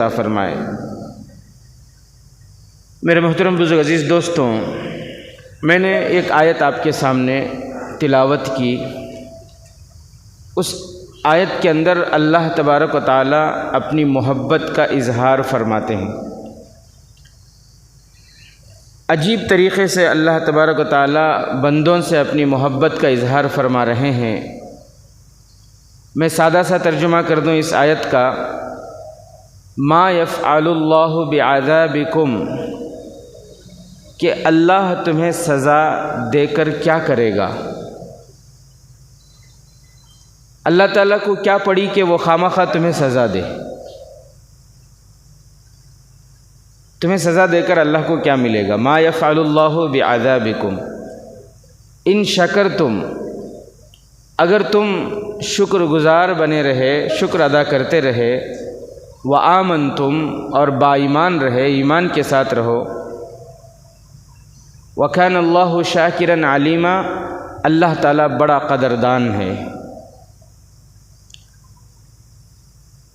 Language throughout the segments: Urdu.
عطا فرمائے۔ میرے محترم بزرگ عزیز دوستوں، میں نے ایک آیت آپ کے سامنے تلاوت کی۔ اس آیت کے اندر اللہ تبارک و تعالی اپنی محبت کا اظہار فرماتے ہیں۔ عجیب طریقے سے اللہ تبارک و تعالی بندوں سے اپنی محبت کا اظہار فرما رہے ہیں۔ میں سادہ سا ترجمہ کر دوں اس آیت کا، ما یفعل اللہ بعذابکم، کہ اللہ تمہیں سزا دے کر کیا کرے گا۔ اللہ تعالیٰ کو کیا پڑی کہ وہ خامخواہ تمہیں سزا دے؟ تمہیں سزا دے کر اللہ کو کیا ملے گا؟ ما یفعل اللہ بعذابکم ان شکرتم، اگر تم شکر گزار بنے رہے، شکر ادا کرتے رہے، وآمنتم، اور با ایمان رہے، ایمان کے ساتھ رہو، وکان اللہ شاکرا علیما، اللہ تعالیٰ بڑا قدردان ہے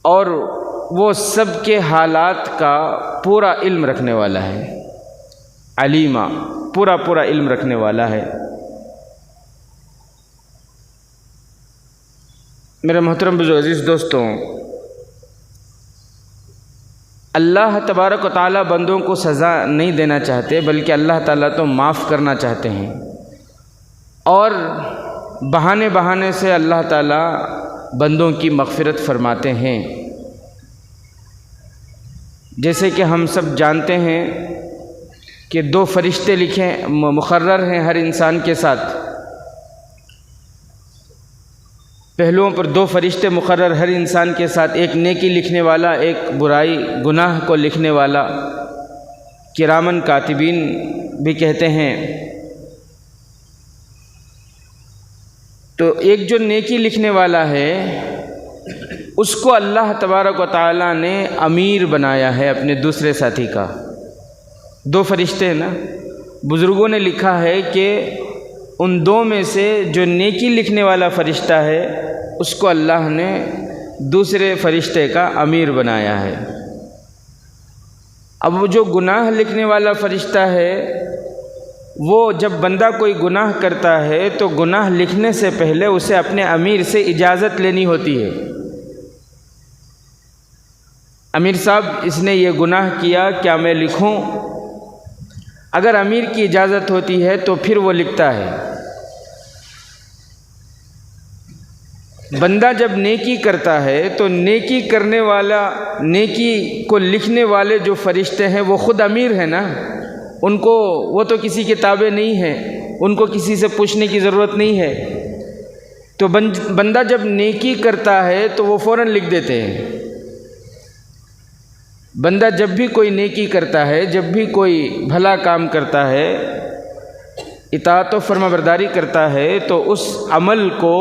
اور وہ سب کے حالات کا پورا علم رکھنے والا ہے۔ علیما، پورا علم رکھنے والا ہے۔ میرے محترم بزرگ عزیز دوستوں، اللہ تبارک و تعالیٰ بندوں کو سزا نہیں دینا چاہتے، بلکہ اللہ تعالیٰ تو معاف کرنا چاہتے ہیں، اور بہانے سے اللہ تعالیٰ بندوں کی مغفرت فرماتے ہیں۔ جیسے کہ ہم سب جانتے ہیں کہ 2 فرشتے مقرر ہیں ہر انسان کے ساتھ، پہلوؤں پر 2 فرشتے مقرر ہر انسان کے ساتھ، ایک نیکی لکھنے والا، ایک برائی گناہ کو لکھنے والا، کرامن کاتبین بھی کہتے ہیں۔ تو ایک جو نیکی لکھنے والا ہے اس کو اللہ تبارک و تعالیٰ نے امیر بنایا ہے اپنے دوسرے ساتھی کا۔ 2 فرشتے ہیں نا، بزرگوں نے لکھا ہے کہ ان 2 میں سے جو نیکی لکھنے والا فرشتہ ہے اس کو اللہ نے دوسرے فرشتے کا امیر بنایا ہے۔ اب وہ جو گناہ لکھنے والا فرشتہ ہے، وہ جب بندہ کوئی گناہ کرتا ہے تو گناہ لکھنے سے پہلے اسے اپنے امیر سے اجازت لینی ہوتی ہے۔ امیر صاحب اس نے یہ گناہ کیا، کیا میں لکھوں؟ اگر امیر کی اجازت ہوتی ہے تو پھر وہ لکھتا ہے۔ بندہ جب نیکی کرتا ہے تو نیکی کرنے والا، نیکی کو لکھنے والے جو فرشتے ہیں وہ خود امیر ہیں نا، ان کو، وہ تو کسی کے تابع نہیں ہیں، ان کو کسی سے پوچھنے کی ضرورت نہیں ہے۔ تو بندہ جب نیکی کرتا ہے تو وہ فوراً لکھ دیتے ہیں۔ بندہ جب بھی کوئی نیکی کرتا ہے، جب بھی کوئی بھلا کام کرتا ہے، اطاعت و فرمانبرداری کرتا ہے، تو اس عمل کو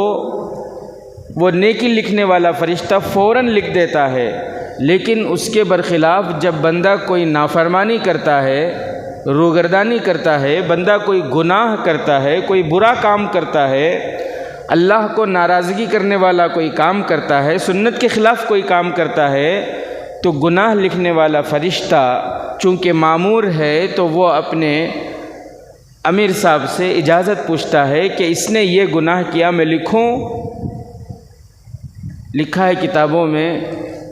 وہ نیکی لکھنے والا فرشتہ فوراً لکھ دیتا ہے۔ لیکن اس کے برخلاف جب بندہ کوئی نافرمانی کرتا ہے، روگردانی کرتا ہے، بندہ کوئی گناہ کرتا ہے، کوئی برا کام کرتا ہے، اللہ کو ناراضگی کرنے والا کوئی کام کرتا ہے، سنت کے خلاف کوئی کام کرتا ہے، تو گناہ لکھنے والا فرشتہ چونکہ مامور ہے تو وہ اپنے امیر صاحب سے اجازت پوچھتا ہے کہ اس نے یہ گناہ کیا، میں لکھوں؟ لکھا ہے کتابوں میں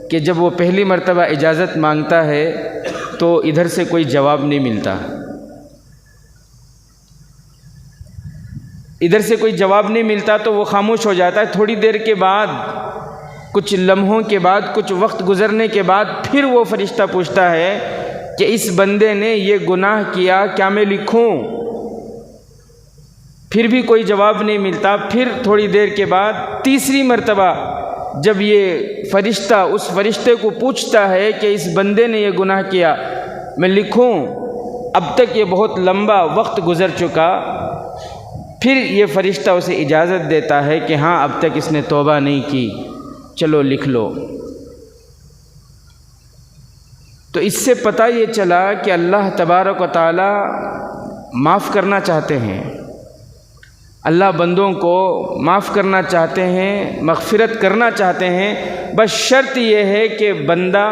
کہ جب وہ پہلی مرتبہ اجازت مانگتا ہے تو ادھر سے کوئی جواب نہیں ملتا، ادھر سے کوئی جواب نہیں ملتا تو وہ خاموش ہو جاتا ہے۔ تھوڑی دیر کے بعد، کچھ لمحوں کے بعد، کچھ وقت گزرنے کے بعد پھر وہ فرشتہ پوچھتا ہے کہ اس بندے نے یہ گناہ کیا، کیا میں لکھوں؟ پھر بھی کوئی جواب نہیں ملتا۔ پھر تھوڑی دیر کے بعد تیسری مرتبہ جب یہ فرشتہ اس فرشتے کو پوچھتا ہے کہ اس بندے نے یہ گناہ کیا، میں لکھوں؟ اب تک یہ بہت لمبا وقت گزر چکا، پھر یہ فرشتہ اسے اجازت دیتا ہے کہ ہاں اب تک اس نے توبہ نہیں کی، چلو لکھ لو۔ تو اس سے پتہ یہ چلا کہ اللہ تبارک و تعالی معاف کرنا چاہتے ہیں، اللہ بندوں کو معاف کرنا چاہتے ہیں، مغفرت کرنا چاہتے ہیں، بس شرط یہ ہے کہ بندہ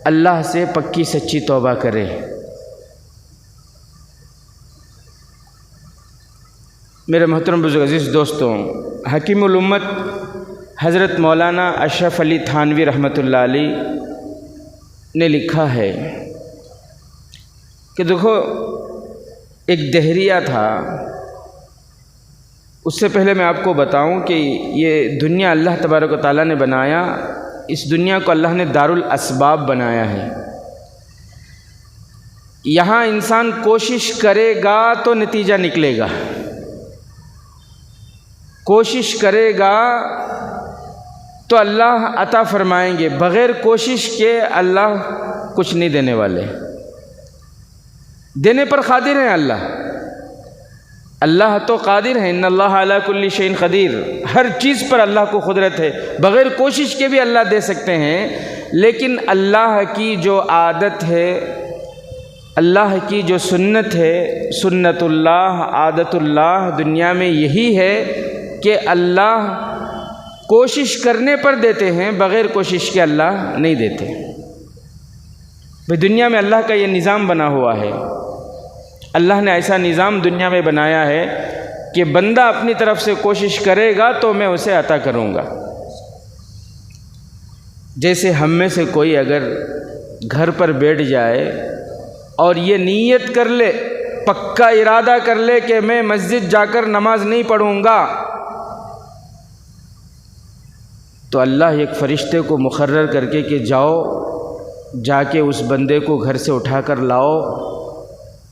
اللہ سے پکی سچی توبہ کرے۔ میرے محترم بزرگ عزیز دوستوں، حکیم الامت حضرت مولانا اشرف علی تھانوی رحمۃ اللہ علیہ نے لکھا ہے کہ دیکھو، ایک دہریہ تھا۔ اس سے پہلے میں آپ کو بتاؤں کہ یہ دنیا اللہ تبارک و تعالیٰ نے بنایا، اس دنیا کو اللہ نے دارالاسباب بنایا ہے۔ یہاں انسان کوشش کرے گا تو نتیجہ نکلے گا، کوشش کرے گا تو اللہ عطا فرمائیں گے، بغیر کوشش کے اللہ کچھ نہیں دینے والے۔ دینے پر قادر ہیں اللہ تو قادر ہے، ان اللہ علی کل شیء قدیر، ہر چیز پر اللہ کو قدرت ہے، بغیر کوشش کے بھی اللہ دے سکتے ہیں۔ لیکن اللہ کی جو عادت ہے، اللہ کی جو سنت ہے، سنت اللہ، عادت اللہ دنیا میں یہی ہے کہ اللہ کوشش کرنے پر دیتے ہیں، بغیر کوشش کے اللہ نہیں دیتے۔ بھئی دنیا میں اللہ کا یہ نظام بنا ہوا ہے، اللہ نے ایسا نظام دنیا میں بنایا ہے کہ بندہ اپنی طرف سے کوشش کرے گا تو میں اسے عطا کروں گا۔ جیسے ہم میں سے کوئی اگر گھر پر بیٹھ جائے اور یہ نیت کر لے، پکا ارادہ کر لے کہ میں مسجد جا کر نماز نہیں پڑھوں گا، تو اللہ ایک فرشتے کو مقرر کر کے کہ جاؤ، جا کے اس بندے کو گھر سے اٹھا کر لاؤ،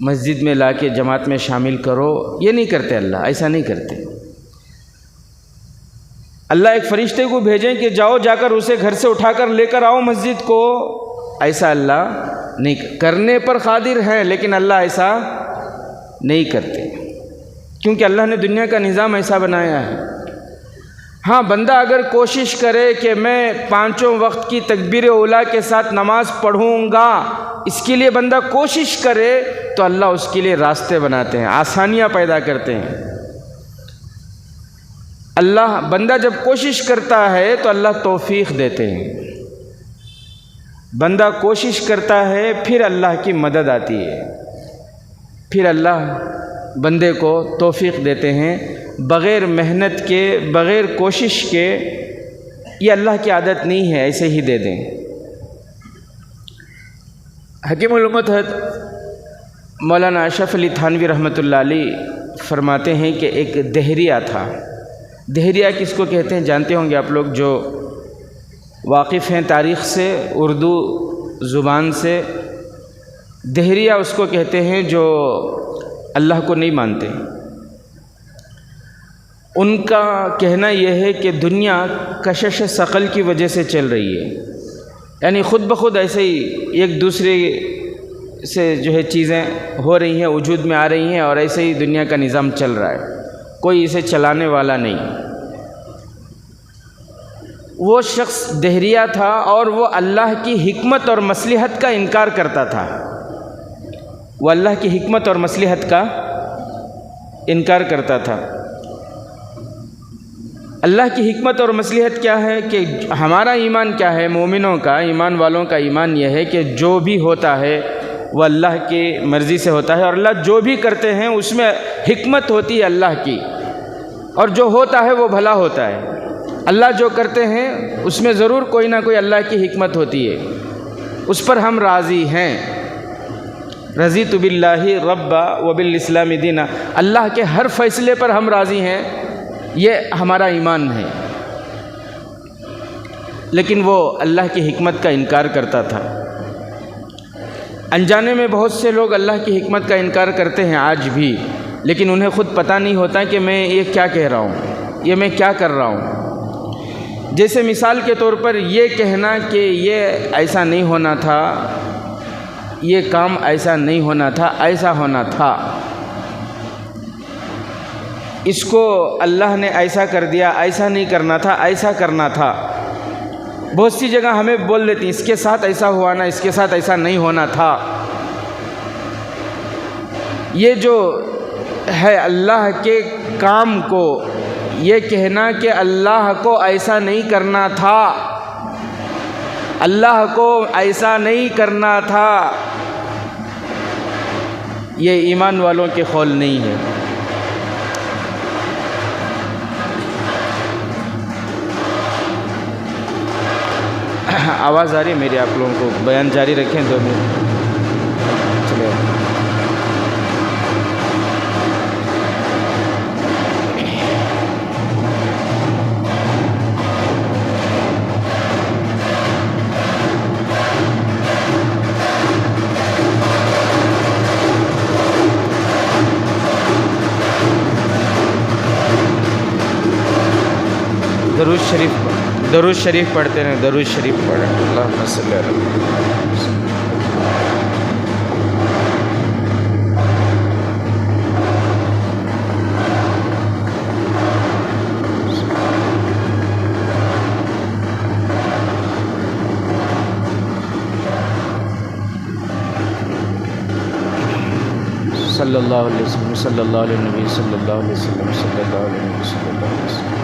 مسجد میں لا کے جماعت میں شامل کرو۔ یہ نہیں کرتے اللہ، ایسا نہیں کرتے۔ اللہ ایک فرشتے کو بھیجیں کہ جاؤ، جا کر اسے گھر سے اٹھا کر لے کر آؤ مسجد کو، ایسا اللہ نہیں کرنے پر قادر ہیں، لیکن اللہ ایسا نہیں کرتے، کیونکہ اللہ نے دنیا کا نظام ایسا بنایا ہے۔ ہاں، بندہ اگر کوشش کرے کہ میں 5 وقت کی تکبیر اولیٰ کے ساتھ نماز پڑھوں گا، اس کے لیے بندہ کوشش کرے تو اللہ اس کے لیے راستے بناتے ہیں، آسانیاں پیدا کرتے ہیں۔ اللہ بندہ جب کوشش کرتا ہے تو اللہ توفیق دیتے ہیں، بندہ کوشش کرتا ہے پھر اللہ کی مدد آتی ہے، پھر اللہ بندے کو توفیق دیتے ہیں، بغیر محنت کے، بغیر کوشش کے۔ یہ اللہ کی عادت نہیں ہے ایسے ہی دے دیں۔ حکیم الامت مولانا اشرف علی تھانوی رحمۃ اللہ علیہ فرماتے ہیں کہ ایک دہریہ تھا۔ دہریہ کس کو کہتے ہیں جانتے ہوں گے آپ لوگ، جو واقف ہیں تاریخ سے، اردو زبان سے۔ دہریہ اس کو کہتے ہیں جو اللہ کو نہیں مانتے۔ ان کا کہنا یہ ہے کہ دنیا کشش ثقل کی وجہ سے چل رہی ہے، یعنی خود بخود ایسے ہی ایک دوسرے سے جو ہے چیزیں ہو رہی ہیں، وجود میں آ رہی ہیں، اور ایسے ہی دنیا کا نظام چل رہا ہے، کوئی اسے چلانے والا نہیں۔ وہ شخص دہریہ تھا اور وہ اللہ کی حکمت اور مصلحت کا انکار کرتا تھا، وہ اللہ کی حکمت اور مصلحت کا انکار کرتا تھا۔ اللہ کی حکمت اور مصلحت کیا ہے کہ ہمارا ایمان کیا ہے، مومنوں کا، ایمان والوں کا ایمان یہ ہے کہ جو بھی ہوتا ہے وہ اللہ کی مرضی سے ہوتا ہے، اور اللہ جو بھی کرتے ہیں اس میں حکمت ہوتی ہے اللہ کی، اور جو ہوتا ہے وہ بھلا ہوتا ہے۔ اللہ جو کرتے ہیں اس میں ضرور کوئی نہ کوئی اللہ کی حکمت ہوتی ہے، اس پر ہم راضی ہیں۔ رضیت باللہ ربا وبالاسلام دینا، اللہ کے ہر فیصلے پر ہم راضی ہیں، یہ ہمارا ایمان ہے۔ لیکن وہ اللہ کی حکمت کا انکار کرتا تھا۔ انجانے میں بہت سے لوگ اللہ کی حکمت کا انکار کرتے ہیں آج بھی، لیکن انہیں خود پتہ نہیں ہوتا کہ میں یہ کیا کہہ رہا ہوں، یہ میں کیا کر رہا ہوں۔ جیسے مثال کے طور پر یہ کہنا کہ یہ ایسا نہیں ہونا تھا، یہ کام ایسا نہیں ہونا تھا، ایسا ہونا تھا، اس کو اللہ نے ایسا کر دیا، ایسا نہیں کرنا تھا، ایسا کرنا تھا۔ بہت سی جگہ ہمیں بول دیتی ہیں اس کے ساتھ ایسا ہوا نا، اس کے ساتھ ایسا نہیں ہونا تھا۔ یہ جو ہے اللہ کے کام کو یہ کہنا کہ اللہ کو ایسا نہیں کرنا تھا، اللہ کو ایسا نہیں کرنا تھا، یہ ایمان والوں کے قول نہیں ہے۔ آواز آ رہی ہے میری آپ لوگوں کو؟ بیان جاری رکھیں 2 منٹ چلے۔ درود شریف پڑھتے ہیں، درود شریف پڑھیں۔ اللہم صلی علی محمد۔ صلی اللہ علیہ وسلم، صلی اللہ علیہ نبی، صلی اللہ علیہ وسلم، صلی اللہ علیہ نبی، صلی اللہ علیہ وسلم۔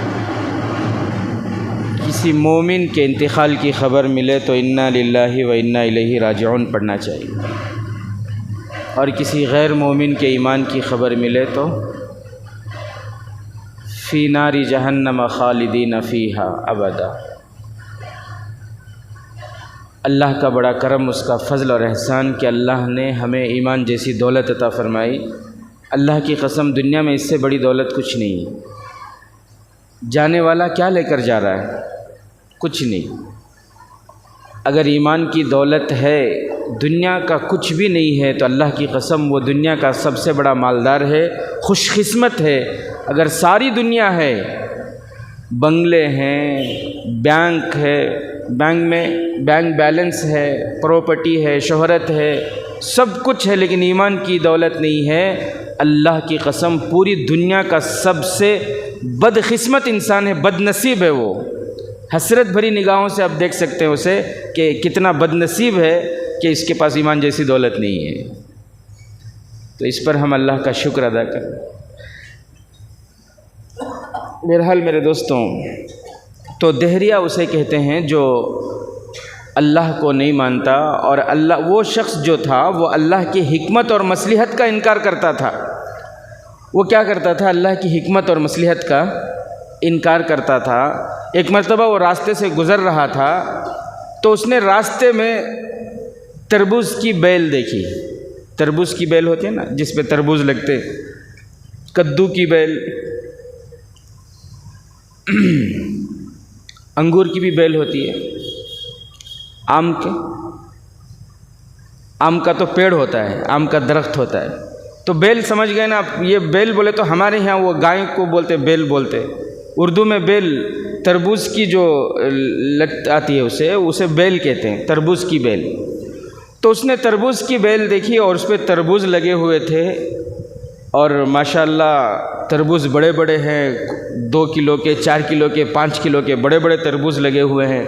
کسی مومن کے انتقال کی خبر ملے تو انا للہ و انا الیہ راجعون پڑھنا چاہیے، اور کسی غیر مومن کے ایمان کی خبر ملے تو فی نار جہنم خالدین فیہا ابدا۔ اللہ کا بڑا کرم، اس کا فضل اور احسان کہ اللہ نے ہمیں ایمان جیسی دولت عطا فرمائی۔ اللہ کی قسم دنیا میں اس سے بڑی دولت کچھ نہیں ہے۔ جانے والا کیا لے کر جا رہا ہے؟ کچھ نہیں۔ اگر ایمان کی دولت ہے، دنیا کا کچھ بھی نہیں ہے، تو اللہ کی قسم وہ دنیا کا سب سے بڑا مالدار ہے، خوش قسمت ہے۔ اگر ساری دنیا ہے، بنگلے ہیں، بینک ہے، بینک میں بینک بیلنس ہے، پراپرٹی ہے، شہرت ہے، سب کچھ ہے، لیکن ایمان کی دولت نہیں ہے، اللہ کی قسم پوری دنیا کا سب سے بد قسمت انسان ہے، بد نصیب ہے وہ۔ حسرت بھری نگاہوں سے آپ دیکھ سکتے ہیں اسے کہ کتنا بد نصیب ہے کہ اس کے پاس ایمان جیسی دولت نہیں ہے۔ تو اس پر ہم اللہ کا شکر ادا کریں۔ بہرحال میرے دوستوں، تو دہریہ اسے کہتے ہیں جو اللہ کو نہیں مانتا، اور اللہ وہ شخص جو تھا وہ اللہ کی حکمت اور مصلحت کا انکار کرتا تھا۔ وہ کیا کرتا تھا؟ اللہ کی حکمت اور مصلحت کا انکار کرتا تھا۔ ایک مرتبہ وہ راستے سے گزر رہا تھا تو اس نے راستے میں تربوز کی بیل دیکھی۔ تربوز کی بیل ہوتی ہے نا جس پہ تربوز لگتے، کدو کی بیل، انگور کی بھی بیل ہوتی ہے، آم کا تو پیڑ ہوتا ہے، آم کا درخت ہوتا ہے۔ تو بیل سمجھ گئے نا آپ؟ یہ بیل بولے تو ہمارے یہاں وہ گائے کو بولتے بیل بولتے، اردو میں بیل، تربوز کی جو لت آتی ہے اسے بیل کہتے ہیں، تربوز کی بیل۔ تو اس نے تربوز کی بیل دیکھی اور اس پہ تربوز لگے ہوئے تھے، اور ماشاءاللہ تربوز بڑے بڑے ہیں، 2 کلو کے، 4 کلو کے، 5 کلو کے بڑے بڑے تربوز لگے ہوئے ہیں۔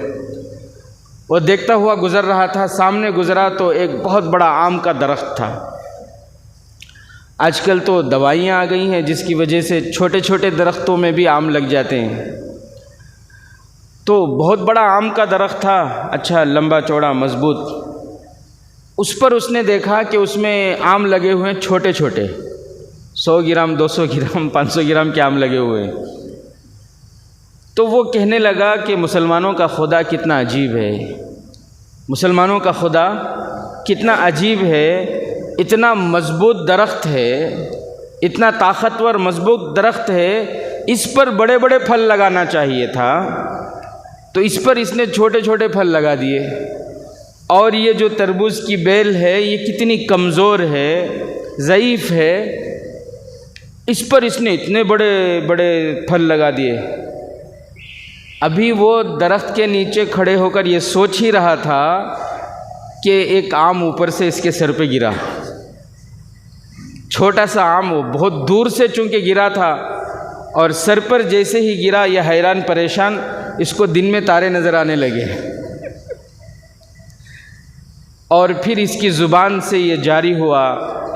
وہ دیکھتا ہوا گزر رہا تھا، سامنے گزرا تو ایک بہت بڑا آم کا درخت تھا۔ آج کل تو دوائیاں آ گئی ہیں جس کی وجہ سے چھوٹے چھوٹے درختوں میں بھی آم لگ جاتے ہیں۔ تو بہت بڑا آم کا درخت تھا، اچھا لمبا چوڑا مضبوط۔ اس پر اس نے دیکھا کہ اس میں آم لگے ہوئے ہیں چھوٹے چھوٹے، 100 گرام، 200 گرام، 500 گرام کے آم لگے ہوئے ہیں۔ تو وہ کہنے لگا کہ مسلمانوں کا خدا کتنا عجیب ہے، مسلمانوں کا خدا کتنا عجیب ہے، اتنا مضبوط درخت ہے، اتنا طاقتور مضبوط درخت ہے، اس پر بڑے بڑے پھل لگانا چاہیے تھا، تو اس پر اس نے چھوٹے چھوٹے پھل لگا دیے۔ اور یہ جو تربوز کی بیل ہے یہ کتنی کمزور ہے، ضعیف ہے، اس پر اس نے اتنے بڑے بڑے پھل لگا دیے۔ ابھی وہ درخت کے نیچے کھڑے ہو کر یہ سوچ ہی رہا تھا کہ ایک آم اوپر سے اس کے سر پہ گرا، چھوٹا سا آم، وہ بہت دور سے چونکہ گرا تھا، اور سر پر جیسے ہی گرا یہ حیران پریشان، اس کو دن میں تارے نظر آنے لگے، اور پھر اس کی زبان سے یہ جاری ہوا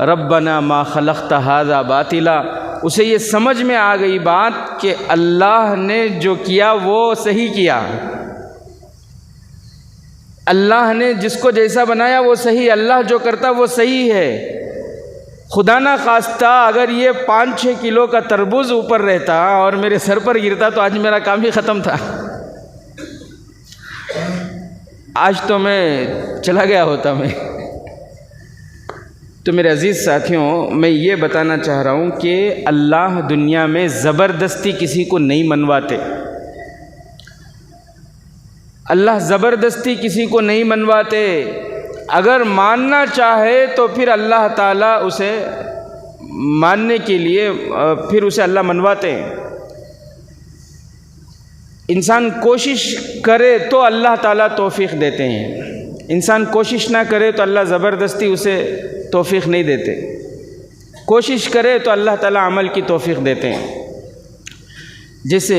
ربنا ما خلقت ھذا باطلا۔ اسے یہ سمجھ میں آ گئی بات کہ اللہ نے جو کیا وہ صحیح کیا، اللہ نے جس کو جیسا بنایا وہ صحیح، اللہ جو کرتا وہ صحیح ہے۔ خدا نہ خواستہ اگر یہ 5-6 کلو کا تربوز اوپر رہتا اور میرے سر پر گرتا تو آج میرا کام ہی ختم تھا، آج تو میں چلا گیا ہوتا میں۔ تو میرے عزیز ساتھیوں، میں یہ بتانا چاہ رہا ہوں کہ اللہ دنیا میں زبردستی کسی کو نہیں منواتے، اللہ زبردستی کسی کو نہیں منواتے۔ اگر ماننا چاہے تو پھر اللہ تعالیٰ اسے ماننے کے لیے پھر اسے اللہ منواتے ہیں۔ انسان کوشش کرے تو اللہ تعالیٰ توفیق دیتے ہیں، انسان کوشش نہ کرے تو اللہ زبردستی اسے توفیق نہیں دیتے۔ کوشش کرے تو اللہ تعالیٰ عمل کی توفیق دیتے ہیں۔ جیسے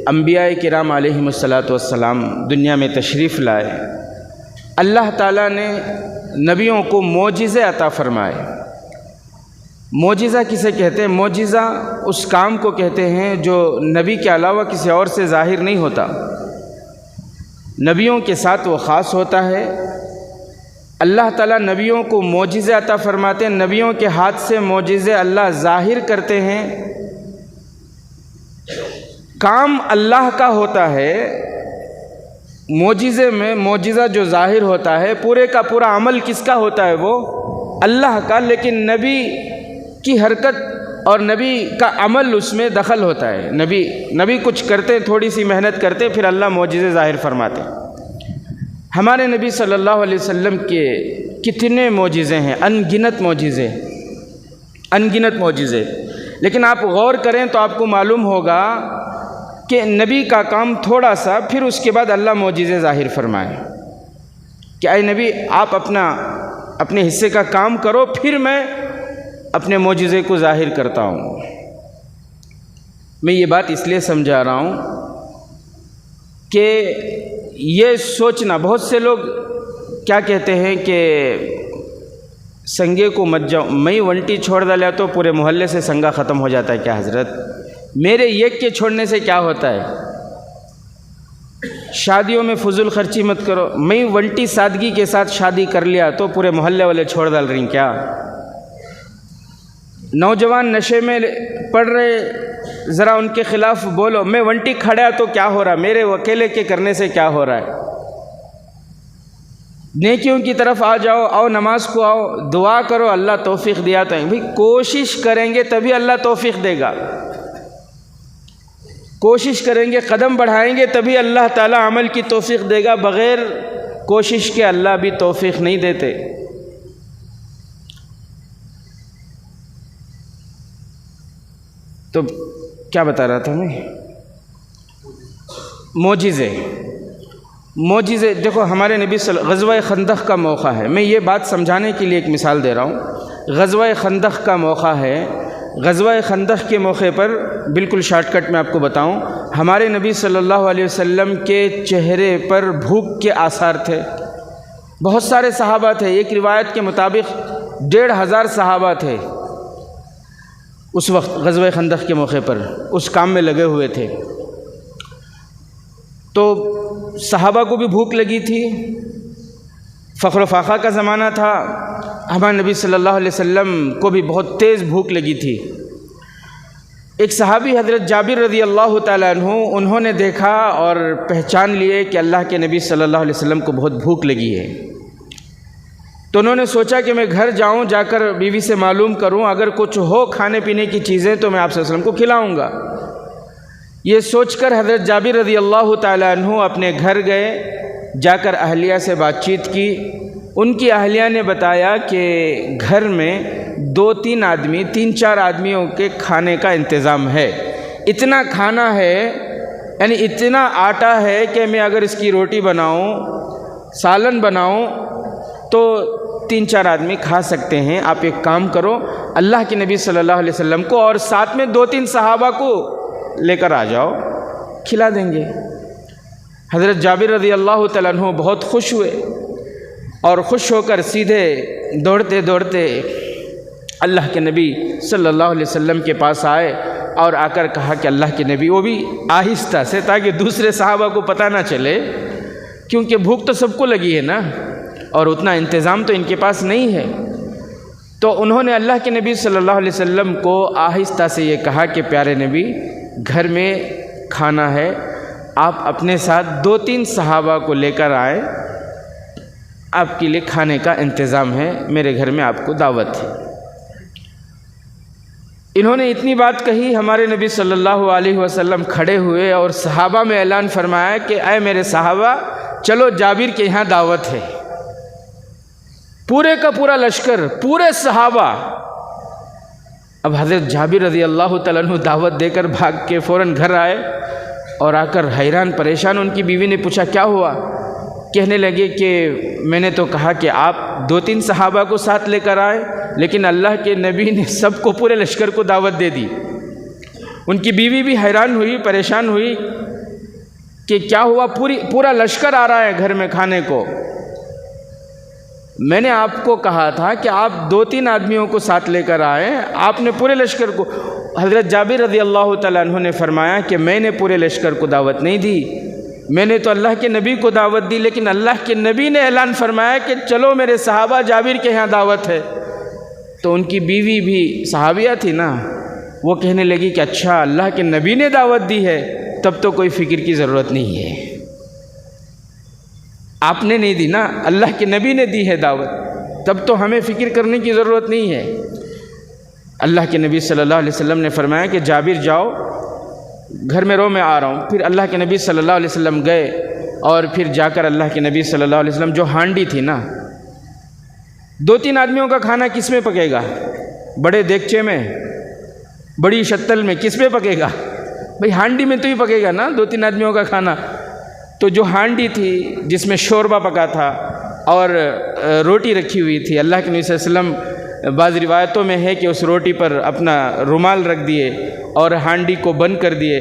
انبیاء کرام علیہم الصلاۃ والسلام دنیا میں تشریف لائے، اللہ تعالیٰ نے نبیوں کو معجزے عطا فرمائے۔ معجزہ کسے کہتے ہیں؟ معجزہ اس کام کو کہتے ہیں جو نبی کے علاوہ کسی اور سے ظاہر نہیں ہوتا، نبیوں کے ساتھ وہ خاص ہوتا ہے۔ اللہ تعالیٰ نبیوں کو معجزے عطا فرماتے ہیں، نبیوں کے ہاتھ سے معجزے اللہ ظاہر کرتے ہیں۔ کام اللہ کا ہوتا ہے، معجزے میں معجزہ جو ظاہر ہوتا ہے پورے کا پورا عمل کس کا ہوتا ہے؟ وہ اللہ کا، لیکن نبی کی حرکت اور نبی کا عمل اس میں دخل ہوتا ہے۔ نبی کچھ کرتے، تھوڑی سی محنت کرتے، پھر اللہ معجزے ظاہر فرماتے۔ ہمارے نبی صلی اللہ علیہ وسلم کے کتنے معجزے ہیں، ان گنت معجزے، لیکن آپ غور کریں تو آپ کو معلوم ہوگا کہ نبی کا کام تھوڑا سا، پھر اس کے بعد اللہ معجزے ظاہر فرمائے کہ اے نبی آپ اپنے حصے کا کام کرو، پھر میں اپنے معجزے کو ظاہر کرتا ہوں۔ میں یہ بات اس لیے سمجھا رہا ہوں کہ یہ سوچنا، بہت سے لوگ کیا کہتے ہیں کہ سنگے کو مت جاؤ، میں ونٹی چھوڑ ڈالا تو پورے محلے سے سنگا ختم ہو جاتا ہے کیا حضرت؟ میرے ایک کے چھوڑنے سے کیا ہوتا ہے؟ شادیوں میں فضول خرچی مت کرو، میں ونٹی سادگی کے ساتھ شادی کر لیا تو پورے محلے والے چھوڑ ڈال رہی کیا؟ نوجوان نشے میں پڑ رہے، ذرا ان کے خلاف بولو، میں ونٹی کھڑا تو کیا ہو رہا؟ میرے اکیلے کے کرنے سے کیا ہو رہا ہے؟ نیکیوں کی طرف آ جاؤ، آؤ نماز کو آؤ، دعا کرو، اللہ توفیق دیا تو بھائی کوشش کریں گے تبھی اللہ توفیق دے گا، کوشش کریں گے، قدم بڑھائیں گے تبھی اللہ تعالیٰ عمل کی توفیق دے گا، بغیر کوشش کے اللہ بھی توفیق نہیں دیتے۔ تو کیا بتا رہا تھا میں؟ معجزے دیکھو، ہمارے نبی غزوہ خندق کا موقع ہے، میں یہ بات سمجھانے کے لیے ایک مثال دے رہا ہوں۔ غزوہ خندق کا موقع ہے، غزوہ خندق کے موقع پر بالکل شارٹ کٹ میں آپ کو بتاؤں، ہمارے نبی صلی اللہ علیہ وسلم کے چہرے پر بھوک کے آثار تھے، بہت سارے صحابہ تھے، ایک روایت کے مطابق 1500 صحابہ تھے اس وقت غزوہ خندق کے موقع پر، اس کام میں لگے ہوئے تھے۔ تو صحابہ کو بھی بھوک لگی تھی، فقر و فاقہ کا زمانہ تھا، ہمارے نبی صلی اللہ علیہ وسلم کو بھی بہت تیز بھوک لگی تھی۔ ایک صحابی حضرت جابر رضی اللہ تعالیٰ عنہ، انہوں نے دیکھا اور پہچان لیے کہ اللہ کے نبی صلی اللہ علیہ وسلم کو بہت بھوک لگی ہے، تو انہوں نے سوچا کہ میں گھر جاؤں، جا کر بیوی سے معلوم کروں، اگر کچھ ہو کھانے پینے کی چیزیں تو میں آپ صلی اللہ علیہ وسلم کو کھلاؤں گا۔ یہ سوچ کر حضرت جابر رضی اللہ تعالیٰ عنہ اپنے گھر گئے، جا کر اہلیہ سے بات چیت کی۔ ان کی اہلیہ نے بتایا کہ گھر میں 2-3 آدمی، 3-4 آدمیوں کے کھانے کا انتظام ہے، اتنا کھانا ہے، یعنی اتنا آٹا ہے کہ میں اگر اس کی روٹی بناؤں، سالن بناؤں تو 3-4 آدمی کھا سکتے ہیں۔ آپ ایک کام کرو، اللہ کے نبی صلی اللہ علیہ وسلم کو اور ساتھ میں 2-3 صحابہ کو لے کر آ جاؤ، کھلا دیں گے۔ حضرت جابر رضی اللہ تعالیٰ عنہ بہت خوش ہوئے اور خوش ہو کر سیدھے دوڑتے دوڑتے اللہ کے نبی صلی اللہ علیہ وسلم کے پاس آئے اور آ کر کہا کہ اللہ کے نبی، وہ بھی آہستہ سے تاکہ دوسرے صحابہ کو پتہ نہ چلے، کیونکہ بھوک تو سب کو لگی ہے نا، اور اتنا انتظام تو ان کے پاس نہیں ہے۔ تو انہوں نے اللہ کے نبی صلی اللہ علیہ وسلم کو آہستہ سے یہ کہا کہ پیارے نبی، گھر میں کھانا ہے، آپ اپنے ساتھ 2-3 صحابہ کو لے کر آئیں، آپ کے لیے کھانے کا انتظام ہے، میرے گھر میں آپ کو دعوت ہے۔ انہوں نے اتنی بات کہی، ہمارے نبی صلی اللہ علیہ وسلم کھڑے ہوئے اور صحابہ میں اعلان فرمایا کہ اے میرے صحابہ، چلو جابر کے یہاں دعوت ہے۔ پورے کا پورا لشکر، پورے صحابہ۔ اب حضرت جابر رضی اللہ تعالیٰ عنہ دعوت دے کر بھاگ کے فوراً گھر آئے، اور آ کر حیران پریشان ان کی بیوی نے پوچھا کیا ہوا؟ کہنے لگے کہ میں نے تو کہا کہ آپ 2-3 صحابہ کو ساتھ لے کر آئے، لیکن اللہ کے نبی نے سب کو، پورے لشکر کو دعوت دے دی۔ ان کی بیوی بھی حیران ہوئی، پریشان ہوئی کہ کیا ہوا، پورا لشکر آ رہا ہے گھر میں کھانے کو۔ میں نے آپ کو کہا تھا کہ آپ 2-3 آدمیوں کو ساتھ لے کر آئیں، آپ نے پورے لشکر کو۔ حضرت جابر رضی اللہ تعالیٰ عنہ نے فرمایا کہ میں نے پورے لشکر کو دعوت نہیں دی، میں نے تو اللہ کے نبی کو دعوت دی، لیکن اللہ کے نبی نے اعلان فرمایا کہ چلو میرے صحابہ، جابر کے یہاں دعوت ہے۔ تو ان کی بیوی بھی صحابیہ تھی نا، وہ کہنے لگی کہ اچھا اللہ کے نبی نے دعوت دی ہے، تب تو کوئی فکر کی ضرورت نہیں ہے۔ آپ نے نہیں دی نا، اللہ کے نبی نے دی ہے دعوت، تب تو ہمیں فکر کرنے کی ضرورت نہیں ہے۔ اللہ کے نبی صلی اللہ علیہ وسلم نے فرمایا کہ جابر جاؤ، گھر میں رو، میں آ رہا ہوں۔ پھر اللہ کے نبی صلی اللہ علیہ وسلم گئے، اور پھر جا کر اللہ کے نبی صلی اللہ علیہ وسلم، جو ہانڈی تھی نا، 2-3 آدمیوں کا کھانا کس میں پکے گا؟ بڑے دیگچے میں، بڑی شتل میں، کس میں پکے گا؟ بھئی ہانڈی میں تو ہی پکے گا نا 2-3 آدمیوں کا کھانا۔ تو جو ہانڈی تھی جس میں شوربہ پکا تھا اور روٹی رکھی ہوئی تھی، اللہ کے نبی صلی اللہ علیہ وسلم بعض روایتوں میں ہے کہ اس روٹی پر اپنا رومال رکھ دیے اور ہانڈی کو بند کر دیے،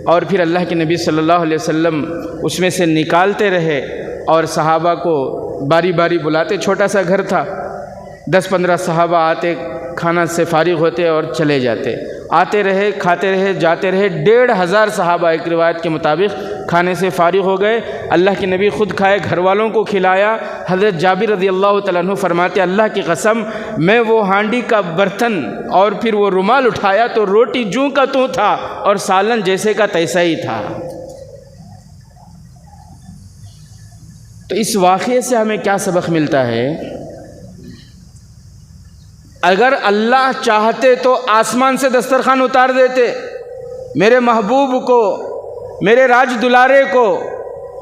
اور پھر اللہ کے نبی صلی اللہ علیہ وسلم اس میں سے نکالتے رہے اور صحابہ کو باری باری بلاتے۔ چھوٹا سا گھر تھا، 10-15 صحابہ آتے، کھانا سے فارغ ہوتے اور چلے جاتے، آتے رہے، کھاتے رہے، جاتے رہے۔ 1,500 صحابہ ایک روایت کے مطابق کھانے سے فارغ ہو گئے۔ اللہ کے نبی خود کھائے، گھر والوں کو کھلایا۔ حضرت جابر رضی اللہ تعالیٰ عنہ فرماتے اللہ کی قسم، میں وہ ہانڈی کا برتن اور پھر وہ رومال اٹھایا تو روٹی جوں کا توں تھا اور سالن جیسے کا تیسا ہی تھا۔ تو اس واقعے سے ہمیں کیا سبق ملتا ہے؟ اگر اللہ چاہتے تو آسمان سے دسترخوان اتار دیتے۔ میرے محبوب کو، میرے راج دلارے کو،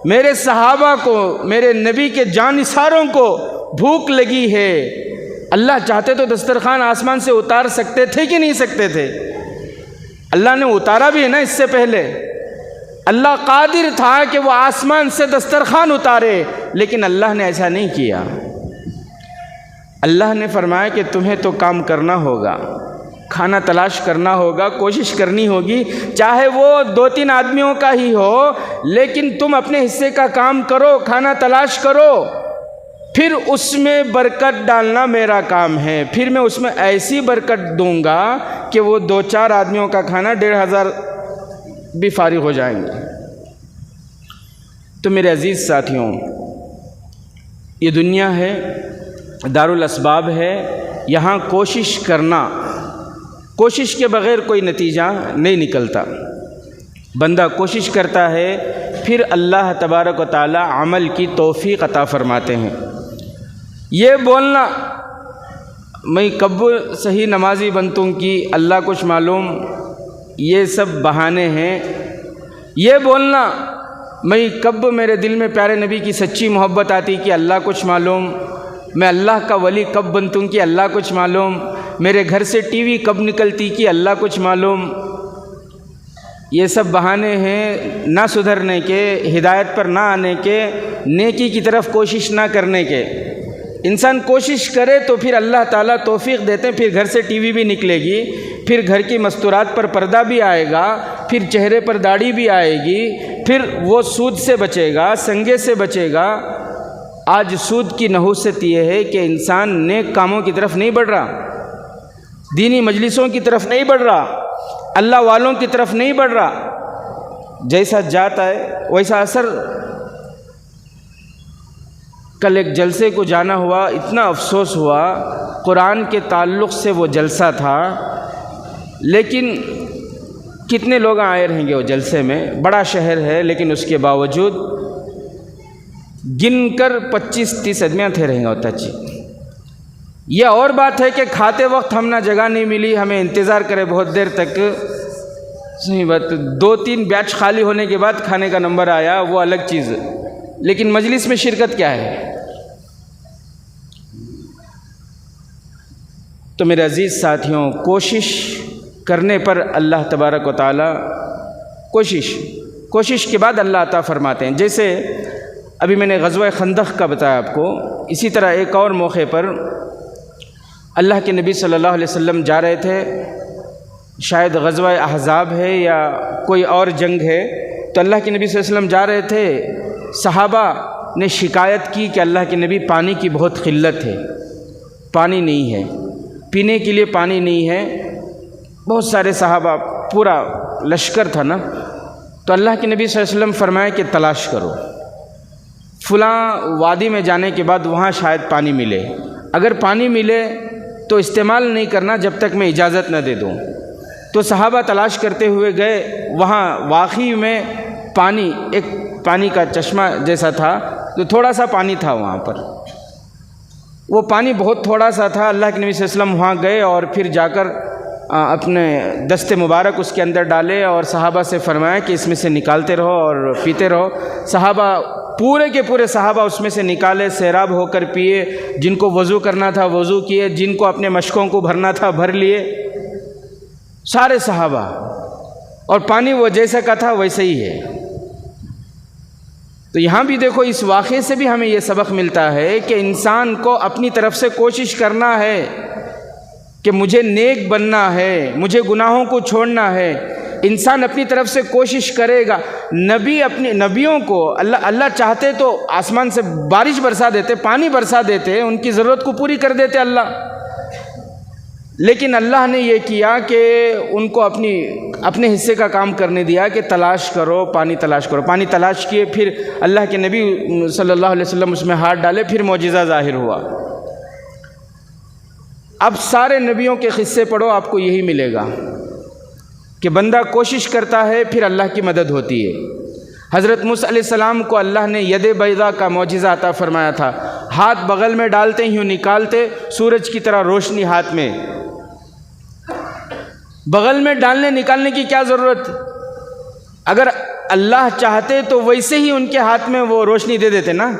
میرے صحابہ کو، میرے نبی کے جانثاروں کو بھوک لگی ہے، اللہ چاہتے تو دسترخوان آسمان سے اتار سکتے تھے کہ نہیں سکتے تھے؟ اللہ نے اتارا بھی ہے نا، اس سے پہلے اللہ قادر تھا کہ وہ آسمان سے دسترخوان اتارے، لیکن اللہ نے ایسا نہیں کیا۔ اللہ نے فرمایا کہ تمہیں تو کام کرنا ہوگا، کھانا تلاش کرنا ہوگا، کوشش کرنی ہوگی، چاہے وہ 2-3 آدمیوں کا ہی ہو، لیکن تم اپنے حصے کا کام کرو، کھانا تلاش کرو، پھر اس میں برکت ڈالنا میرا کام ہے۔ پھر میں اس میں ایسی برکت دوں گا کہ وہ 2-4 آدمیوں کا کھانا 1,500 بھی فارغ ہو جائیں گے۔ تو میرے عزیز ساتھیوں، یہ دنیا ہے، دارالاسباب ہے، یہاں کوشش کرنا، کوشش کے بغیر کوئی نتیجہ نہیں نکلتا۔ بندہ کوشش کرتا ہے، پھر اللہ تبارک و تعالی عمل کی توفیق عطا فرماتے ہیں۔ یہ بولنا میں کب صحیح نمازی بنتوں کی اللہ کچھ معلوم، یہ سب بہانے ہیں۔ یہ بولنا میں کب میرے دل میں پیارے نبی کی سچی محبت آتی کہ اللہ کچھ معلوم، میں اللہ کا ولی کب بنتوں کہ اللہ کچھ معلوم، میرے گھر سے ٹی وی کب نکلتی کہ اللہ کچھ معلوم، یہ سب بہانے ہیں نہ سدھرنے کے، ہدایت پر نہ آنے کے، نیکی کی طرف کوشش نہ کرنے کے۔ انسان کوشش کرے تو پھر اللہ تعالیٰ توفیق دیتے ہیں، پھر گھر سے ٹی وی بھی نکلے گی، پھر گھر کی مستورات پر پردہ بھی آئے گا، پھر چہرے پر داڑھی بھی آئے گی، پھر وہ سود سے بچے گا، سنگے سے بچے گا۔ آج سود کی نحوست یہ ہے کہ انسان نیک کاموں کی طرف نہیں بڑھ رہا، دینی مجلسوں کی طرف نہیں بڑھ رہا، اللہ والوں کی طرف نہیں بڑھ رہا۔ جیسا جاتا ہے ویسا اثر کل ایک جلسے کو جانا ہوا، اتنا افسوس ہوا، قرآن کے تعلق سے وہ جلسہ تھا، لیکن کتنے لوگ آئے رہیں گے وہ جلسے میں، بڑا شہر ہے لیکن اس کے باوجود گن کر 25-30 آدمیاں تھے رہیں گے ہوتا جی۔ یہ اور بات ہے کہ کھاتے وقت ہم نہ جگہ نہیں ملی، ہمیں انتظار کرے بہت دیر تک، صحیح بات، 2-3 بیچ خالی ہونے کے بعد کھانے کا نمبر آیا، وہ الگ چیز ہے، لیکن مجلس میں شرکت کیا ہے؟ تو میرے عزیز ساتھیوں، کوشش کرنے پر اللہ تبارک و تعالی کوشش کے بعد اللہ عطا فرماتے ہیں۔ جیسے ابھی میں نے غزوہ خندق کا بتایا آپ کو، اسی طرح ایک اور موقع پر اللہ کے نبی صلی اللہ علیہ وسلم جا رہے تھے، شاید غزوہ احزاب ہے یا کوئی اور جنگ ہے، تو اللہ کے نبی صلی اللہ علیہ وسلم جا رہے تھے، صحابہ نے شکایت کی کہ اللہ کے نبی پانی کی بہت قلت ہے، پانی نہیں ہے، پینے کے لیے پانی نہیں ہے۔ بہت سارے صحابہ، پورا لشکر تھا نا، تو اللہ کے نبی صلی اللہ علیہ وسلم فرمایا کہ تلاش کرو، فلاں وادی میں جانے کے بعد وہاں شاید پانی ملے، اگر پانی ملے تو استعمال نہیں کرنا جب تک میں اجازت نہ دے دوں۔ تو صحابہ تلاش کرتے ہوئے گئے، وہاں واقعی میں پانی، ایک پانی کا چشمہ جیسا تھا، تو تھوڑا سا پانی تھا وہاں پر، وہ پانی بہت تھوڑا سا تھا۔ اللہ کے نبی صلی اللہ علیہ وسلم وہاں گئے اور پھر جا کر اپنے دست مبارک اس کے اندر ڈالے اور صحابہ سے فرمایا کہ اس میں سے نکالتے رہو اور پیتے رہو۔ صحابہ پورے کے پورے صحابہ اس میں سے نکالے، سیراب ہو کر پیے، جن کو وضو کرنا تھا وضو کیے، جن کو اپنے مشکوں کو بھرنا تھا بھر لیے، سارے صحابہ، اور پانی وہ جیسا کا تھا ویسے ہی ہے۔ تو یہاں بھی دیکھو، اس واقعے سے بھی ہمیں یہ سبق ملتا ہے کہ انسان کو اپنی طرف سے کوشش کرنا ہے کہ مجھے نیک بننا ہے، مجھے گناہوں کو چھوڑنا ہے۔ انسان اپنی طرف سے کوشش کرے گا۔ نبیوں کو اللہ چاہتے تو آسمان سے بارش برسا دیتے، پانی برسا دیتے، ان کی ضرورت کو پوری کر دیتے اللہ، لیکن اللہ نے یہ کیا کہ ان کو اپنے حصے کا کام کرنے دیا کہ تلاش کرو، پانی تلاش کرو۔ پانی تلاش کیے، پھر اللہ کے نبی صلی اللہ علیہ وسلم اس میں ہاتھ ڈالے، پھر معجزہ ظاہر ہوا۔ اب سارے نبیوں کے قصے پڑھو، آپ کو یہی ملے گا کہ بندہ کوشش کرتا ہے، پھر اللہ کی مدد ہوتی ہے۔ حضرت موسیٰ علیہ السلام کو اللہ نے ید بیضا کا معجزہ عطا فرمایا تھا، ہاتھ بغل میں ڈالتے ہی نکالتے، سورج کی طرح روشنی ہاتھ میں۔ بغل میں ڈالنے نکالنے کی کیا ضرورت؟ اگر اللہ چاہتے تو ویسے ہی ان کے ہاتھ میں وہ روشنی دے دیتے نا،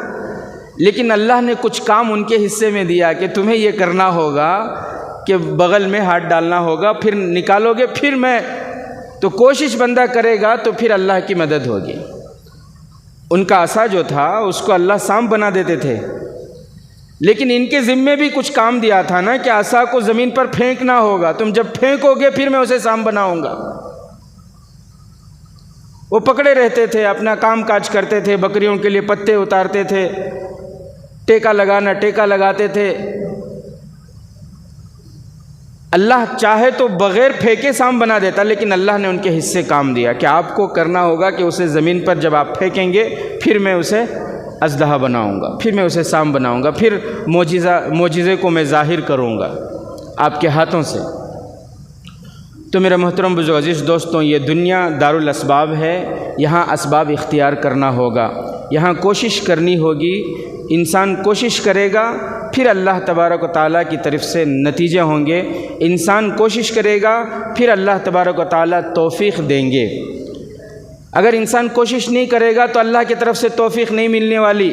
لیکن اللہ نے کچھ کام ان کے حصے میں دیا کہ تمہیں یہ کرنا ہوگا کہ بغل میں ہاتھ ڈالنا ہوگا، پھر نکالو گے، پھر میں تو کوشش بندہ کرے گا تو پھر اللہ کی مدد ہوگی۔ ان کا عصا جو تھا اس کو اللہ سانپ بنا دیتے تھے، لیکن ان کے ذمے بھی کچھ کام دیا تھا نا کہ عصا کو زمین پر پھینکنا ہوگا، تم جب پھینکو گے پھر میں اسے سانپ بناؤں گا۔ وہ پکڑے رہتے تھے، اپنا کام کاج کرتے تھے، بکریوں کے لیے پتے اتارتے تھے، ٹیکا لگاتے تھے۔ اللہ چاہے تو بغیر پھینکے سانپ بنا دیتا، لیکن اللہ نے ان کے حصے کام دیا کہ آپ کو کرنا ہوگا کہ اسے زمین پر جب آپ پھینکیں گے پھر میں اسے اژدہا بناؤں گا، پھر میں اسے سانپ بناؤں گا، پھر معجزے کو میں ظاہر کروں گا آپ کے ہاتھوں سے۔ تو میرا محترم بزرگ عزیز دوستوں، یہ دنیا دارالاسباب ہے، یہاں اسباب اختیار کرنا ہوگا، یہاں کوشش کرنی ہوگی۔ انسان کوشش کرے گا، پھر اللہ تبارک و تعالیٰ کی طرف سے نتیجے ہوں گے۔ انسان کوشش کرے گا، پھر اللہ تبارک و تعالیٰ توفیق دیں گے۔ اگر انسان کوشش نہیں کرے گا تو اللہ کی طرف سے توفیق نہیں ملنے والی۔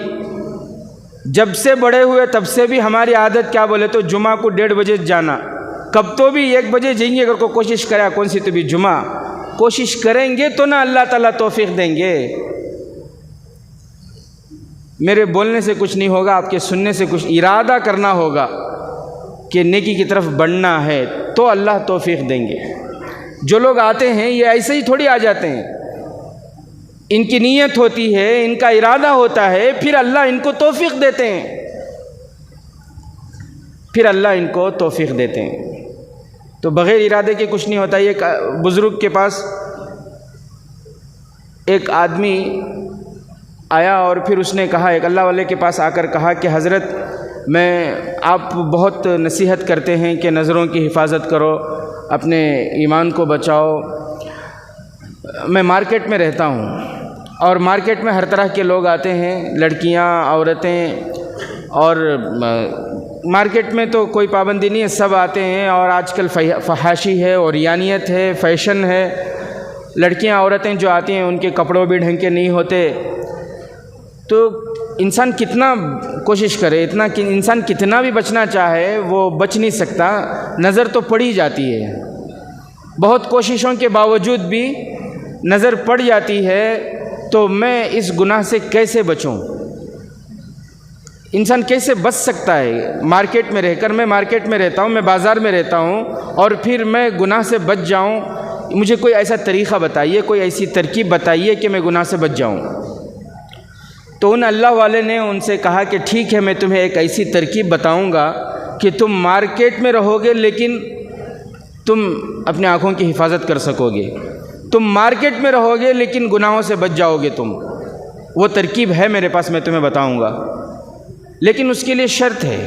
جب سے بڑے ہوئے تب سے بھی ہماری عادت کیا بولے تو جمعہ کو 1:30 بجے جانا، کب تو بھی 1 بجے جائیں گے، اگر کوئی کوشش کرے، کون سی تو بھی جمعہ کوشش کریں گے تو نہ اللہ تعالیٰ توفیق دیں گے۔ میرے بولنے سے کچھ نہیں ہوگا، آپ کے سننے سے کچھ، ارادہ کرنا ہوگا کہ نیکی کی طرف بڑھنا ہے تو اللہ توفیق دیں گے۔ جو لوگ آتے ہیں یہ ایسے ہی تھوڑی آ جاتے ہیں، ان کی نیت ہوتی ہے، ان کا ارادہ ہوتا ہے، پھر اللہ ان کو توفیق دیتے ہیں، پھر اللہ ان کو توفیق دیتے ہیں۔ تو بغیر ارادے کے کچھ نہیں ہوتا۔ ایک بزرگ کے پاس ایک آدمی آیا اور پھر اس نے کہا، ایک اللہ والے کے پاس آ کر کہا کہ حضرت آپ بہت نصیحت کرتے ہیں کہ نظروں کی حفاظت کرو، اپنے ایمان کو بچاؤ۔ میں مارکیٹ میں رہتا ہوں اور مارکیٹ میں ہر طرح کے لوگ آتے ہیں، لڑکیاں، عورتیں، اور مارکیٹ میں تو کوئی پابندی نہیں ہے، سب آتے ہیں، اور آج کل فحاشی ہے، عریانیت ہے، فیشن ہے۔ لڑکیاں، عورتیں جو آتی ہیں ان کے کپڑوں بھی ڈھنگ کے نہیں ہوتے، تو انسان کتنا کوشش کرے، انسان کتنا بھی بچنا چاہے وہ بچ نہیں سکتا، نظر تو پڑ ہی جاتی ہے۔ بہت کوششوں کے باوجود بھی نظر پڑ جاتی ہے، تو میں اس گناہ سے کیسے بچوں؟ انسان کیسے بچ سکتا ہے؟ مارکیٹ میں رہ کر، میں مارکیٹ میں رہتا ہوں، میں بازار میں رہتا ہوں، اور پھر میں گناہ سے بچ جاؤں؟ مجھے کوئی ایسا طریقہ بتائیے، کوئی ایسی ترکیب بتائیے کہ میں گناہ سے بچ جاؤں۔ تو ان اللہ والے نے ان سے کہا کہ ٹھیک ہے، میں تمہیں ایک ایسی ترکیب بتاؤں گا کہ تم مارکیٹ میں رہو گے لیکن تم اپنی آنکھوں کی حفاظت کر سکو گے، تم مارکیٹ میں رہو گے لیکن گناہوں سے بچ جاؤ گے تم۔ وہ ترکیب ہے میرے پاس، میں تمہیں بتاؤں گا، لیکن اس کے لیے شرط ہے۔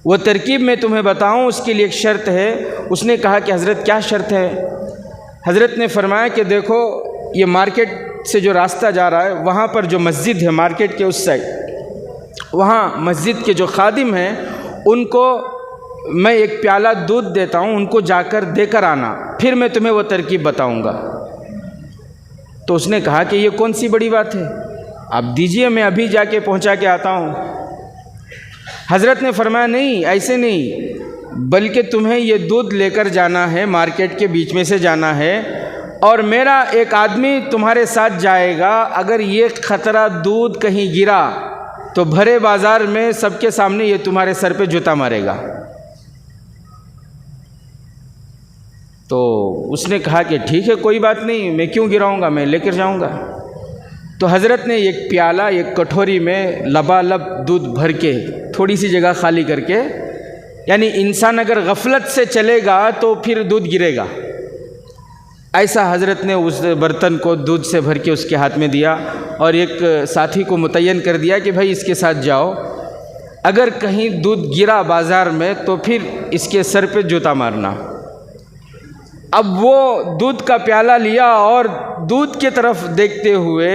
وہ ترکیب میں تمہیں بتاؤں، اس کے لیے ایک شرط ہے۔ اس نے کہا کہ حضرت کیا شرط ہے؟ حضرت نے فرمایا کہ دیکھو، یہ مارکیٹ سے جو راستہ جا رہا ہے، وہاں پر جو مسجد ہے مارکیٹ کے اس سائڈ، وہاں مسجد کے جو خادم ہیں ان کو میں ایک پیالہ دودھ دیتا ہوں، ان کو جا کر دے کر آنا، پھر میں تمہیں وہ ترکیب بتاؤں گا۔ تو اس نے کہا کہ یہ کون سی بڑی بات ہے، آپ دیجئے، میں ابھی جا کے پہنچا کے آتا ہوں۔ حضرت نے فرمایا نہیں، ایسے نہیں، بلکہ تمہیں یہ دودھ لے کر جانا ہے، مارکیٹ کے بیچ میں سے جانا ہے، اور میرا ایک آدمی تمہارے ساتھ جائے گا، اگر یہ خطرہ دودھ کہیں گرا تو بھرے بازار میں سب کے سامنے یہ تمہارے سر پہ جوتا مارے گا۔ تو اس نے کہا کہ ٹھیک ہے، کوئی بات نہیں، میں کیوں گراؤں گا، میں لے کر جاؤں گا۔ تو حضرت نے ایک پیالہ، ایک کٹوری میں لبالب دودھ بھر کے، تھوڑی سی جگہ خالی کر کے، یعنی انسان اگر غفلت سے چلے گا تو پھر دودھ گرے گا، ایسا حضرت نے اس برتن کو دودھ سے بھر کے اس کے ہاتھ میں دیا، اور ایک ساتھی کو متعین کر دیا کہ بھائی اس کے ساتھ جاؤ، اگر کہیں دودھ گرا بازار میں تو پھر اس کے سر پہ جوتا مارنا۔ اب وہ دودھ کا پیالہ لیا اور دودھ کی طرف دیکھتے ہوئے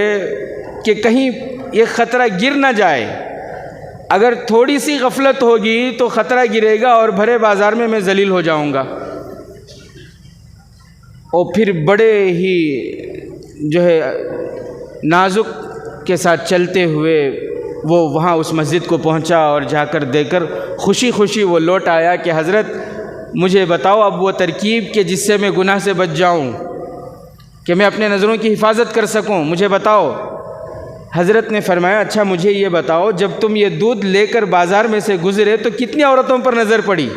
کہ کہیں یہ خطرہ گر نہ جائے، اگر تھوڑی سی غفلت ہوگی تو خطرہ گرے گا اور بھرے بازار میں ذلیل ہو جاؤں گا۔ اور پھر بڑے ہی جو ہے نازک کے ساتھ چلتے ہوئے وہ وہاں اس مسجد کو پہنچا، اور جا کر دے کر خوشی خوشی وہ لوٹ آیا کہ حضرت مجھے بتاؤ اب وہ ترکیب کہ جس سے میں گناہ سے بچ جاؤں، کہ میں اپنے نظروں کی حفاظت کر سکوں، مجھے بتاؤ۔ حضرت نے فرمایا اچھا مجھے یہ بتاؤ، جب تم یہ دودھ لے کر بازار میں سے گزرے تو کتنی عورتوں پر نظر پڑی؟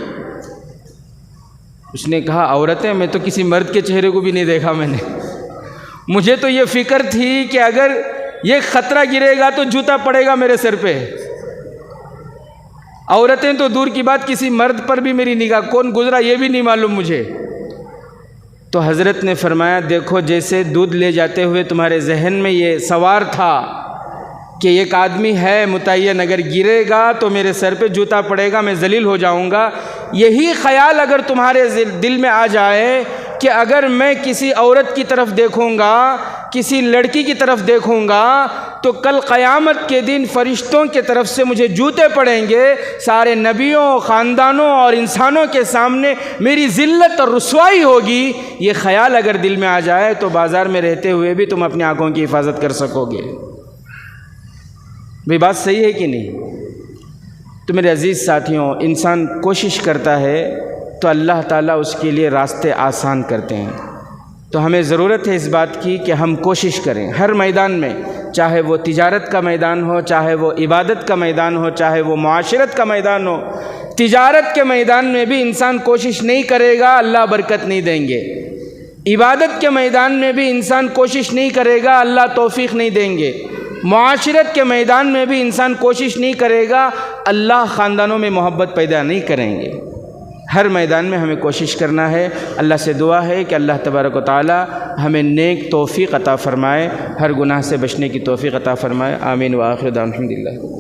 اس نے کہا عورتیں؟ میں تو کسی مرد کے چہرے کو بھی نہیں دیکھا میں نے، مجھے تو یہ فکر تھی کہ اگر یہ خطرہ گرے گا تو جوتا پڑے گا میرے سر پہ، عورتیں تو دور کی بات، کسی مرد پر بھی میری نگاہ، کون گزرا یہ بھی نہیں معلوم مجھے۔ تو حضرت نے فرمایا دیکھو، جیسے دودھ لے جاتے ہوئے تمہارے ذہن میں یہ سوار تھا کہ ایک آدمی ہے متعین، اگر گرے گا تو میرے سر پہ جوتا پڑے گا، میں ذلیل ہو جاؤں گا، یہی خیال اگر تمہارے دل میں آ جائے کہ اگر میں کسی عورت کی طرف دیکھوں گا، کسی لڑکی کی طرف دیکھوں گا تو کل قیامت کے دن فرشتوں کی طرف سے مجھے جوتے پڑیں گے، سارے نبیوں، خاندانوں اور انسانوں کے سامنے میری ذلت اور رسوائی ہوگی، یہ خیال اگر دل میں آ جائے تو بازار میں رہتے ہوئے بھی تم اپنی آنکھوں کی حفاظت کر سکو گے۔ بھئی بات صحیح ہے کہ نہیں؟ تو میرے عزیز ساتھیوں، انسان کوشش کرتا ہے تو اللہ تعالیٰ اس کے لیے راستے آسان کرتے ہیں۔ تو ہمیں ضرورت ہے اس بات کی کہ ہم کوشش کریں ہر میدان میں، چاہے وہ تجارت کا میدان ہو، چاہے وہ عبادت کا میدان ہو، چاہے وہ معاشرت کا میدان ہو۔ تجارت کے میدان میں بھی انسان کوشش نہیں کرے گا، اللہ برکت نہیں دیں گے۔ عبادت کے میدان میں بھی انسان کوشش نہیں کرے گا، اللہ توفیق نہیں دیں گے۔ معاشرت کے میدان میں بھی انسان کوشش نہیں کرے گا، اللہ خاندانوں میں محبت پیدا نہیں کریں گے۔ ہر میدان میں ہمیں کوشش کرنا ہے۔ اللہ سے دعا ہے کہ اللہ تبارک و تعالی ہمیں نیک توفیق عطا فرمائے، ہر گناہ سے بچنے کی توفیق عطا فرمائے۔ آمین وآخر دعوانا الحمدللہ۔